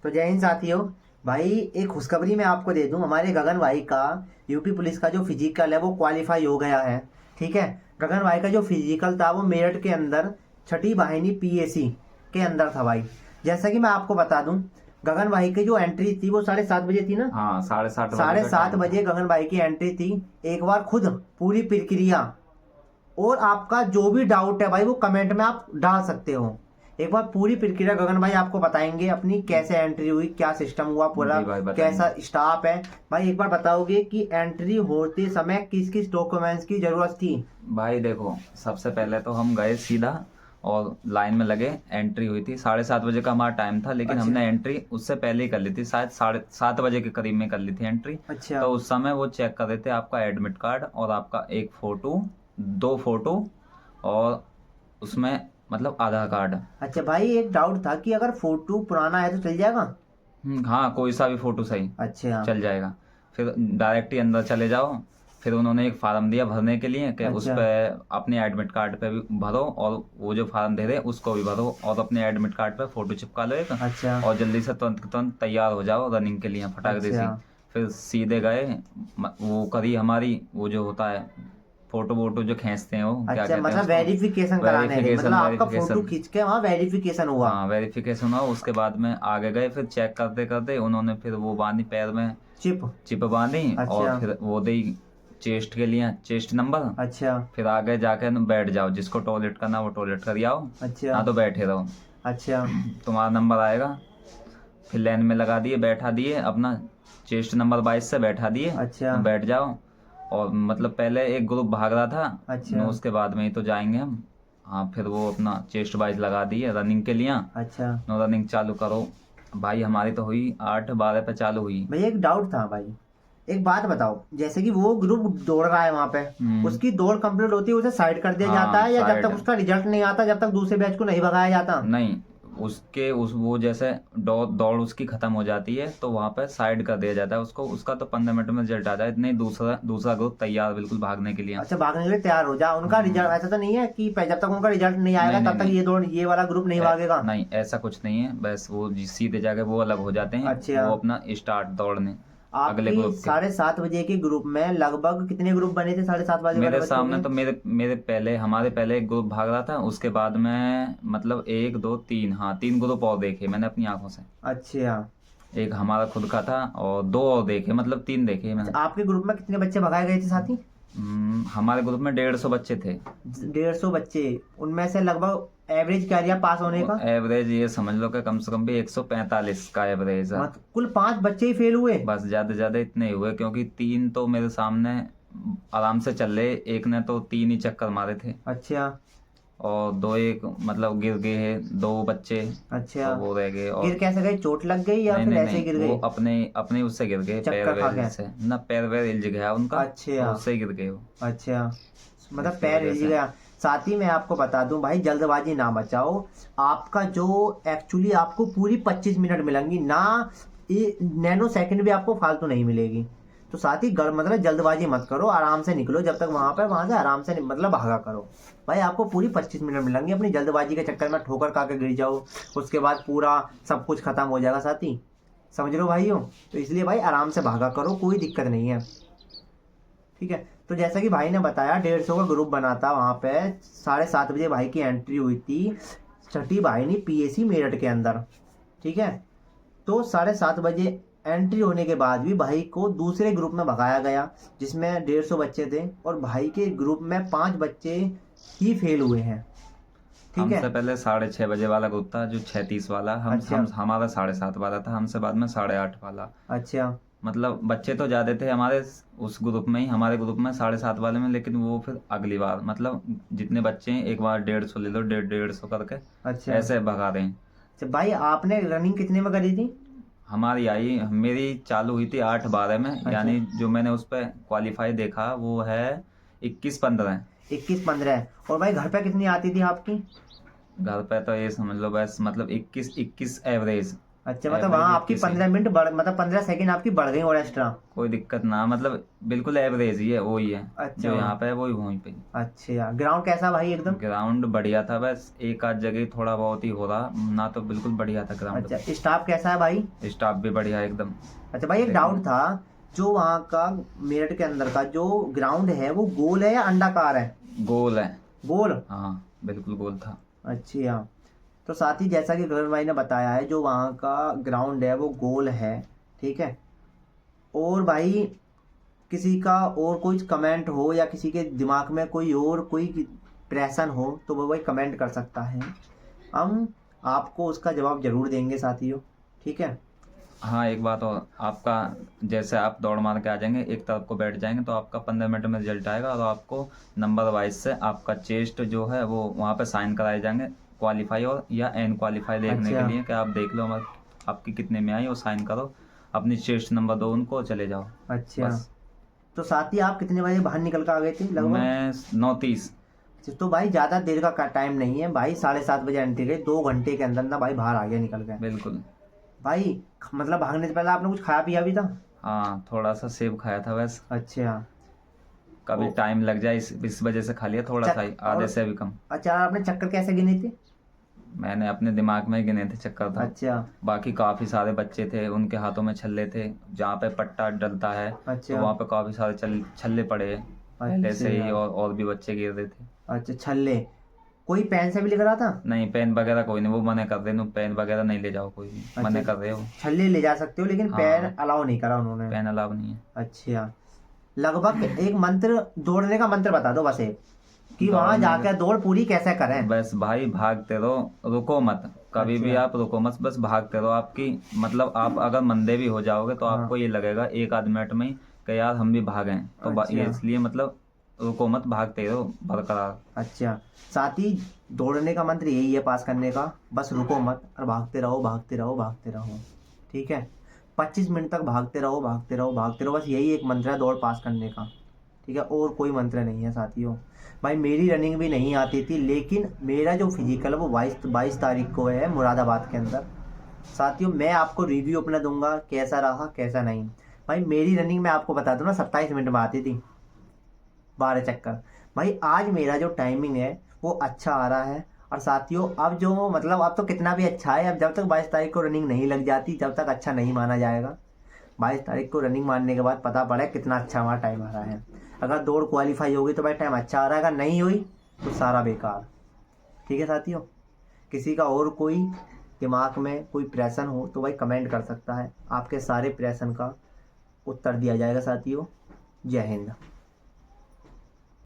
तो जय हिंद साथियों। भाई एक खुशखबरी मैं आपको दे दूं, हमारे गगन भाई का यूपी पुलिस का जो फिजिकल है वो क्वालिफाई हो गया है। ठीक है। गगन भाई का जो फिजिकल था वो मेरठ के अंदर छठी वाहिनी पीएसी के अंदर था भाई। जैसा कि मैं आपको बता दूं, गगन भाई की जो एंट्री थी वो 7:30 बजे थी ना। हाँ, 7:30 बजे साढ़े का सात टाइम था। बजे गगन भाई की एंट्री थी। एक बार खुद पूरी प्रक्रिया और आपका जो भी डाउट है भाई वो कमेंट में आप डाल सकते हो। एक बार पूरी प्रक्रिया गगन भाई आपको बताएंगे, अपनी कैसे एंट्री हुई, क्या सिस्टम हुआ पूरा, जी भाई कैसा बताएंगे। स्टाफ है। भाई एक बार बताओगे कि एंट्री होते समय किस किस डॉक्यूमेंट्स की जरूरत थी। भाई देखो, सबसे पहले तो हम गए सीधा और लाइन में लगे। एंट्री हुई थी 7:30 बजे का हमारा टाइम था, लेकिन अच्छा हमने एंट्री उससे पहले ही कर ली थी, शायद 7:30 के करीब में कर ली थी एंट्री। अच्छा तो उस समय वो चेक कर रहे थे आपका एडमिट कार्ड और आपका एक फ़ोटो, 2 फ़ोटो, और उसमें मतलब आधार कार्ड। अच्छा। भाई एक डाउट था कि अगर फोटो पुराना है तो चल जाएगा। हाँ, कोई सा भी फ़ोटो सही अच्छा चल जाएगा। फिर डायरेक्ट ही अंदर चले जाओ। फिर उन्होंने एक फार्म दिया भरने के लिए कि उस अच्छा पे अपने एडमिट कार्ड पे भी भरो, और वो जो फार्म दे रहे उसको भी भरो, और अपने एडमिट कार्ड पे फोटो चिपका लो एक। अच्छा और जल्दी से तुरंत तुरंत तैयार हो जाओ रनिंग के लिए फटाक अच्छा देसी। फिर सीधे गए। वो करी हमारी वो जो होता है, फोटो वोटो जो खींचते हैं, वो क्या अच्छा। कहते हैं मतलब उसको? वेरिफिकेशन कराने गए, मतलब वेरिफिकेशन आपका फोटो वेरिफिकेशन। खींच के वहाँ वेरिफिकेशन हुआ। हाँ, वेरिफिकेशन हुआ, उसके बाद में आगे गए। फिर चेक करते करते उन्होंने फिर वो बांधी पैर में, चिप। चिप बांधी, और अच्छा फिर वो दी चेस्ट के लिए चेस्ट नंबर। अच्छा फिर आगे जाके न बैठ जाओ, जिसको टॉयलेट करना वो टॉयलेट कर आओ, अच्छा ना तो बैठे रहो। अच्छा तुम्हारा नंबर आएगा। फिर लाइन में लगा दिए, बैठा दिए अपना, चेस्ट नंबर 22 से बैठा दिए, अच्छा बैठ जाओ। और मतलब पहले एक ग्रुप भाग रहा था, अच्छा नो उसके बाद में ही तो जाएंगे हम। हाँ, फिर वो अपना चेस्ट वाइज लगा दिए रनिंग के लिए। अच्छा। नो रनिंग चालू करो। भाई हमारी तो हुई 8:12 पे चालू हुई। भैया एक डाउट था भाई, एक बात बताओ, जैसे कि वो ग्रुप दौड़ रहा है वहां पे, हम्म। उसकी दौड़ कंप्लीट होती है उसे साइड कर दिया जाता हाँ, है, या जब साइड। तक उसका रिजल्ट नहीं आता जब तक दूसरे बैच को नहीं भगाया जाता। नहीं, उसके उस वो जैसे दौड़ दौड़ उसकी खत्म हो जाती है तो वहां पर साइड कर दिया जाता है उसको। उसका तो 15 मिनट में रिजल्ट आ जाए, इतने ही दूसरा दूसरा ग्रुप तैयार बिल्कुल भागने के लिए। अच्छा, भागने के लिए तैयार हो जा, उनका रिजल्ट हाँ। ऐसा तो नहीं है कि जब तक उनका रिजल्ट नहीं नहीं आएगा नहीं तब तक नहीं। ये दौड़ ये वाला ग्रुप नहीं भागेगा। नहीं, ऐसा कुछ नहीं है, बस वो सीधे जाके वो अलग हो जाते हैं, अच्छा। वो अपना स्टार्ट दौड़ने अगले आपकी ग्रुप के। 7:30 बजे के ग्रुप में लगभग कितने ग्रुप बने थे 7:30 बजे वाले मेरे बच्चों सामने के। तो मेरे पहले हमारे पहले एक ग्रुप भाग रहा था, उसके बाद में मतलब 1 2 3, हाँ 3 ग्रुप और देखे मैंने अपनी आंखों से। अच्छा एक हमारा खुद का था और 2 और देखे, मतलब 3 देखे मैंने। अच्छा। आपके ग्रुप में कितने बच्चे भगाए गए थे साथी। हमारे ग्रुप में 150 बच्चे थे। 150 बच्चे। उनमें से लगभग एवरेज क्या रिया पास होने का। एवरेज ये समझ लो कि कम से कम भी 145 का एवरेज है। मत कुल 5 बच्चे ही फेल हुए। बस ज्यादा से ज्यादा इतने ही हुए, क्योंकि 3 तो मेरे सामने आराम से चल रहे, एक ने तो 3 ही चक्कर मारे थे। अच्छा और 2 एक मतलब गिर गए हैं 2 बच्चे। अच्छा। तो वो रह गए। गिर और कैसे गए, चोट लग गई या नहीं फिर नहीं ऐसे ही नहीं, गिर वो गए। अपने अपने उससे गिर गए, पैर चक्कर खा वैर के। से ना, पैर वैर इल्ज गया उनका। तो अच्छा उससे ही गिर गए वो। अच्छा। मतलब इसकी पैर वजह हिल से। गया। साथ ही मैं आपको बता दूं भाई, जल्दबाजी ना बचाओ। आपका जो एक्चुअली आपको पूरी 25 मिनट मिलेंगी ना, ये नैनो सेकंड भी आपको फालतू नहीं मिलेगी। तो साथ ही मतलब जल्दबाजी मत करो, आराम से निकलो, जब तक वहां पर वहां से आराम से मतलब भागा करो। भाई आपको पूरी 25 मिनट मिलेंगी, अपनी जल्दबाजी के चक्कर में ठोकर खा के गिर जाओ, उसके बाद पूरा सब कुछ खत्म हो जाएगा साथी। समझ लो भाइयों। तो इसलिए भाई आराम से भागा करो, कोई दिक्कत नहीं है। ठीक है। तो जैसा कि भाई ने बताया 150 का ग्रुप बना था वहाँ पे। 7:30 बजे भाई की एंट्री हुई थी छठी वाहिनी पीएसी मेरठ के अंदर। ठीक है। तो 7:30 बजे एंट्री होने के बाद भी भाई को दूसरे ग्रुप में भगाया गया, जिसमें 150 बच्चे थे, और भाई के ग्रुप में 5 बच्चे ही फेल हुए हैं। ठीक है। हमसे पहले 6:30 बजे वाला ग्रुप था, जो 6:30 वाला, अच्छा हमारा 7:30 वाला था, हमसे बाद में 8:30 वाला। अच्छा मतलब बच्चे तो ज्यादा थे हमारे उस ग्रुप में ही, हमारे ग्रुप में 7:30 वाले में, लेकिन वो फिर अगली बार मतलब जितने बच्चे हैं एक बार 150 ले लो, 150 करके अच्छा ऐसे भगा रहे हैं। अच्छा। भाई आपने रनिंग कितने में करी थी। हमारी आई मेरी चालू हुई थी 8:12 में, अच्छा। यानी जो मैंने उस पर क्वालिफाई देखा वो है 21:15। 21:15। और भाई घर पे कितनी आती थी आपकी। घर पे तो ये समझ लो बस मतलब 21 21 एवरेज। अच्छा, मतलब Average वहाँ आपकी किसी- 15 मिनट बढ़, मतलब 15 सेकंड आपकी बढ़ गई और एक्स्ट्रा। कोई दिक्कत ना, मतलब बिल्कुल एवरेज ही है, वही है अच्छा। जो यहाँ पे है वही वहीं पे। अच्छा, ग्राउंड कैसा भाई एकदम? ग्राउंड बढ़िया था, बस एक आध जगह थोड़ा बहुत ही हो रहा ना, तो बिल्कुल बढ़िया था ग्राउंड। अच्छा, स्टाफ कैसा है भाई? स्टाफ भी बढ़िया एकदम। अच्छा भाई, एक देखो। डाउट था, जो वहाँ का मेरठ के अंदर का जो ग्राउंड है वो गोल है या अंडाकार है? गोल है। गोल। हाँ बिल्कुल गोल था। अच्छा, तो साथ ही जैसा कि गगन भाई ने बताया है, जो वहाँ का ग्राउंड है वो गोल है, ठीक है। और भाई किसी का और कोई कमेंट हो या किसी के दिमाग में कोई और कोई प्रश्न हो तो वो भाई कमेंट कर सकता है, हम आपको उसका जवाब जरूर देंगे साथियों, ठीक है। हाँ एक बात और, आपका जैसे आप दौड़ मार के आ जाएंगे एक तरफ को बैठ जाएंगे तो आपका 15 मिनट में रिजल्ट आएगा, और आपको नंबर वाइज से आपका चेस्ट जो है वो वहाँ पे साइन कराए जाएंगे, क्वालिफाई और या एन क्वालिफाई देखने अच्छा। के लिए कि आप देख लो आपकी कितने में आई, वो साइन करो, अपनी चेस्ट नंबर दो उनको, चले जाओ। अच्छा, बस। तो साथ ही आप कितने बजे बाहर निकल कर आ गए थे लगभग? मैं 9:30। तो भाई ज़्यादा देर का टाइम नहीं है भाई, 7:30 बजे एंट्री गई, 2 घंटे के अंदर ना भाई बाहर आ गया निकल गए बिल्कुल। भाई। मतलब भागने से पहले आपने कुछ खाया पिया भी था? हाँ थोड़ा सा सेब खाया था बस, अच्छा। कभी ओ। टाइम लग जाए इस वजह से खा लिया थोड़ा सा ही, आधे और से भी कम। अच्छा, आपने चक्कर कैसे गिने थे? मैंने अपने दिमाग में ही गिने थे चक्कर तो। अच्छा। बाकी काफी सारे बच्चे थे, उनके हाथों में छल्ले थे, जहाँ पे पट्टा डलता है तो अच्छा। वहाँ पे काफी सारे छल्ले पड़े पहले से ही, अच्छा। और भी बच्चे गिर रहे थे। अच्छा, छल्ले कोई पेन से भी लिख रहा था? नहीं पेन वगैरह कोई नहीं, वो मना कर रहे, पेन वगैरह नहीं ले जाओ कोई भी, मना कर रहे हो। छल्ले ले जा सकते हो लेकिन हाँ। पेन अलाउ नहीं करा उन्होंने। पेन अलाउ नहीं है। अच्छा, लगभग एक मंत्र, दौड़ने का मंत्र बता दो बस एक, कि वहां दौड़ने जाकर का- दौड़ पूरी कैसे करें। बस भाई भागते रहो, रुको मत कभी भी, अच्छा। आप रुको मत, बस भागते रहो। आपकी मतलब आप अगर मंदे भी हो जाओगे तो हाँ। आपको ये लगेगा एक आध मिनट में ही कि यार हम भी भागें, तो ये अच्छा। इसलिए मतलब रुको मत, भागते रहो बरकरार। अच्छा, साथ ही दौड़ने का मंत्र यही है पास करने का, बस रुको मत और भागते रहो भागते रहो भागते रहो, ठीक है। 25 मिनट तक भागते रहो भागते रहो भागते रहो, बस यही एक मंत्र है दौड़ पास करने का, ठीक है, और कोई मंत्र नहीं है साथियों। भाई मेरी रनिंग भी नहीं आती थी, लेकिन मेरा जो फिजिकल है वो 22 तारीख को है मुरादाबाद के अंदर। साथियों मैं आपको रिव्यू अपना दूंगा कैसा रहा कैसा नहीं। भाई मेरी रनिंग में आपको बता दूं ना 27 मिनट में आती थी 12 चक्कर। भाई आज मेरा जो टाइमिंग है वो अच्छा आ रहा है, और साथियों अब जो मतलब अब तो कितना भी अच्छा है, अब जब तक 22 तारीख को रनिंग नहीं लग जाती तब तक अच्छा नहीं माना जाएगा। 22 तारीख को रनिंग मारने के बाद पता पड़ा कितना अच्छा हमारा टाइम आ रहा है। अगर दौड़ क्वालिफाई होगी तो भाई टाइम अच्छा आ रहा है, अगर नहीं हुई तो सारा बेकार, ठीक है साथियों। किसी का और कोई दिमाग में कोई प्रश्न हो तो भाई कमेंट कर सकता है, आपके सारे प्रश्न का उत्तर दिया जाएगा साथियों। जय हिंद।